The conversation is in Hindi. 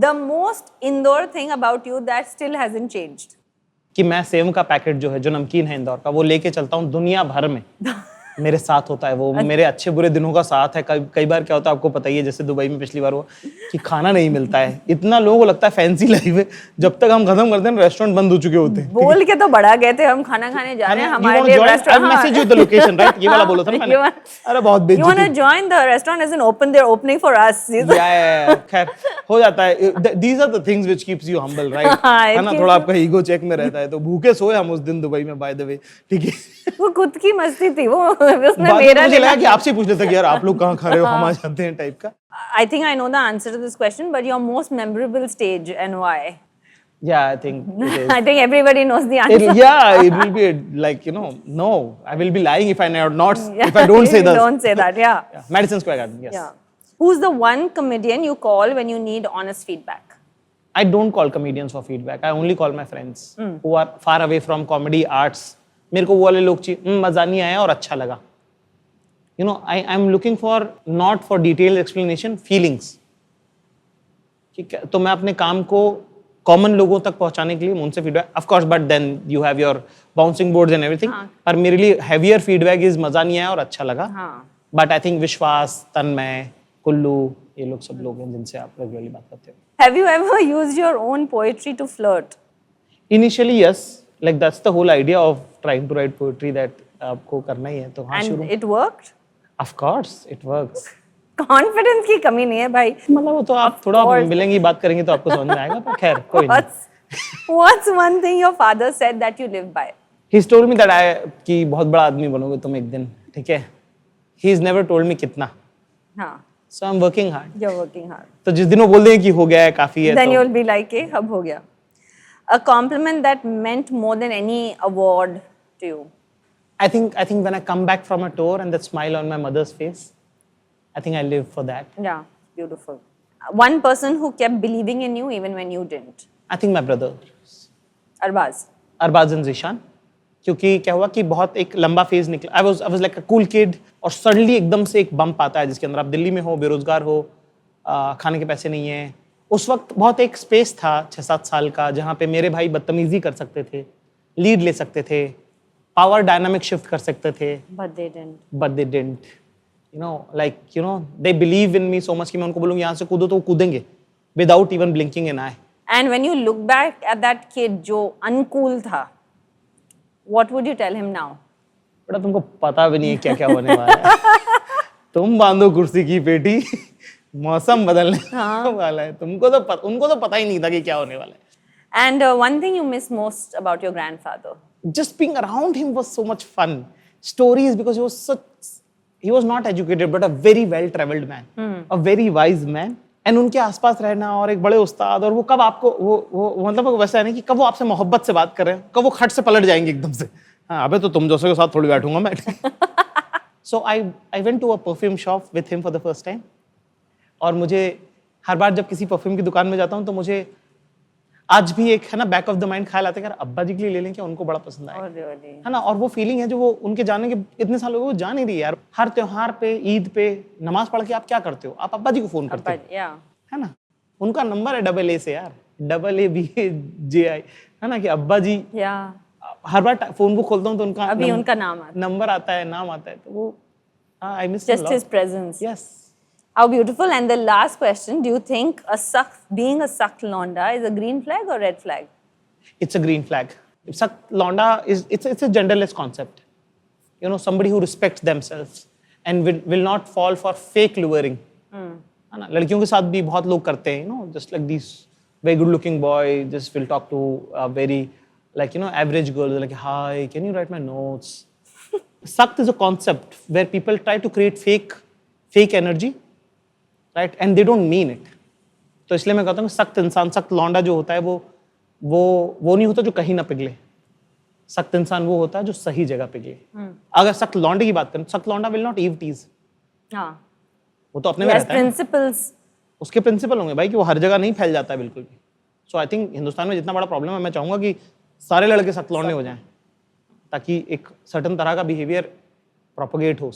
The most Indore thing about you that still hasn't changed. कि मैं सेव का पैकेट जो है, जो नमकीन है इंदौर का, वो लेके चलता हूँ दुनिया भर में। मेरे साथ होता है वो, मेरे अच्छे बुरे दिनों का साथ है। कई बार क्या होता है आपको पता ही है, जैसे दुबई में पिछली बार हुआ कि खाना नहीं मिलता है। इतना लोगों को लगता है फैंसी लाइफ है, जब तक हम खत्म करते हैं रेस्टोरेंट बंद हो चुके होते हैं। बोल के तो बड़ा गए थे हम खाना खाने जा रहे हैं, हमारे लिए restaurant. Message you the location, right? ये वाला बोला था ना मैंने। अरे बहुत बेइज्जती। You want to join the restaurant as an open, they're opening for us. या खैर हो जाता है। These are the things which keeps you humble, right? है ना, थोड़ा आपका ईगो चेक में रहता है। तो भूखे सोए हम उस दिन दुबई में, बाय द वे, ठीक है। वो खुद की मस्ती थी, वो उसमें मेरा मुझे लगा कि आपसे पूछ लेता कि यार आप लोग कहाँ खा रहे हो, हम आ जाते हैं टाइप का। I think I know the answer to this question, but your most memorable stage and why? Yeah, I think it is. I think everybody knows the answer. It will be like, no, I will be lying if I not if I don't say that. Don't say that, yeah. Madison Square Garden, yes. Yeah. Who's the one comedian you call when you need honest feedback? I don't call comedians for feedback. I only call my friends who are far away from comedy arts. मेरे को वो वाले लोग चाहिए, मजा नहीं आया और अच्छा लगा। I'm looking for not for detailed explanation, feelings. ठीक है, तो मैं अपने काम को कॉमन लोगों तक पहुंचाने के लिए उनसे feedback, of course, but then you have your bouncing boards and everything. पर मेरे लिए हैवियर फीडबैक इज मजा नहीं आया और अच्छा लगा। बट आई थिंक विश्वास, तन्मय, कुल्लू, ये लोग सब लोग हैं जिनसे आप रेगुलरली बात करते हो। Have you ever used your own poetry to flirt? Initially, yes. Like that's the whole idea of trying to write poetry, that आपको करना ही है। तो हाँ, शुरू। And it worked? Of course, it works. Confidence की कमी नहीं है भाई। मतलब वो तो आप थोड़ा मिलेंगी, बात करेंगे तो आपको समझ में आएगा, पर खैर कोई नहीं। What's one thing your father said that you live by? He's told me that कि बहुत बड़ा आदमी बनोगे तुम एक दिन, ठीक है? He's never told me कितना। हाँ। So I'm working hard. You're working hard. तो जिस दिन वो बोल देंगे कि हो गया है, काफी है, Then तो you'll be like, अब हो गया। A compliment that meant more than any award to you. I think when I come back from a tour and that smile on my mother's face, I think I live for that. Yeah, beautiful. One person who kept believing in you even when you didn't. I think my brother. Arbaz and Zishan. क्योंकि क्या हुआ कि बहुत एक लंबा फेज निकला। I was like a cool kid, और सडनली एकदम से एक बम्प आता है जिसके अंदर आप दिल्ली में हो, बेरोजगार हो, खाने के पैसे नहीं है। उस वक्त बहुत एक स्पेस था 6-7 साल का, जहाँ पे मेरे भाई बदतमीजी कर सकते थे, लीड ले सकते थे, पावर डायनामिक शिफ्ट कर सकते थे। But they didn't. They believe in me so much कि मैं उनको बोलूँगी यहाँ से कूदो तो वो कूदेंगे without even blinking an eye. And when you look back at that kid जो uncool था, what would you tell him now? बेटा तुमको पता भी नहीं है क्या क्या होने वाला है। तुम बांधो कुर्सी की पेटी, मौसम बदलने वाला है। उनको तो पता ही नहीं था कि क्या होने वाला है। And one thing you miss most about your grandfather? Just being around him was so much fun. Stories, because he was not educated but a very well traveled man, a very wise man. And उनके आसपास रहना और एक बड़े उस्ताद, और वो कब आपको वो मतलब वैसा है नहीं कि कब वो आपसे मोहब्बत से बात कर रहे हैं, कब वो खट से पलट जाएंगे एकदम से। हाँ, अबे तो तुम जैसे के साथ थोड़ी बैठूंगा मैं। So I went to a perfume shop with him for the first time. और मुझे हर बार जब किसी परफ्यूम की दुकान में जाता हूँ तो मुझे आज भी एक है ना बैक ऑफ द माइंड ख्याल आता है कि अब्बा जी के लिए ले लें, क्या उनको बड़ा पसंद आया, है ना। और वो फीलिंग है जो वो उनके जाने के इतने साल हो गए, वो जा नहीं रही यार। हर त्योहार पे, ईद पे, नमाज पढ़ के आप क्या करते हो? आप अब्बा जी को फोन करते हो, है ना। उनका नंबर है AA से यार, AABAJI, है ना, कि अब्बा जी। हर बार फोन बुक खोलता हूँ तो उनका नंबर आता है, नाम आता है, तो वो I miss him a lot. Just his presence. Yes. How beautiful. And the last question, do you think being a Sakt Londa is a green flag or red flag? It's a green flag. Sakt Londa it's a genderless concept. Somebody who respects themselves and will not fall for fake luring. है ना, लड़कियों के साथ भी बहुत लोग करते हैं, just like these very good looking boy just will talk to a very average girl, like, hi, can you write my notes? Sakt is a concept where people try to create fake energy, right? And they don't mean it. तो इसलिए मैं कहता हूँ सख्त इंसान, सख्त लौंडा जो होता है वो नहीं होता जो कहीं ना पिघले। सख्त इंसान वो होता है जो सही जगह पिघले। अगर सख्त लौंडे की बात करें, सख्त लौंडा will not eve tease. वो तो अपने में रहता है। Principles. उसके प्रिंसिपल होंगे भाई कि वो हर जगह नहीं फैल जाता है बिल्कुल भी। सो आई थिंक हिंदुस्तान में जितना बड़ा प्रॉब्लम है, मैं चाहूंगा कि सारे लड़के सख्त लौंडे हो जाएं, ताकि एक सर्टेन तरह का बिहेवियर प्रोपगेट हो।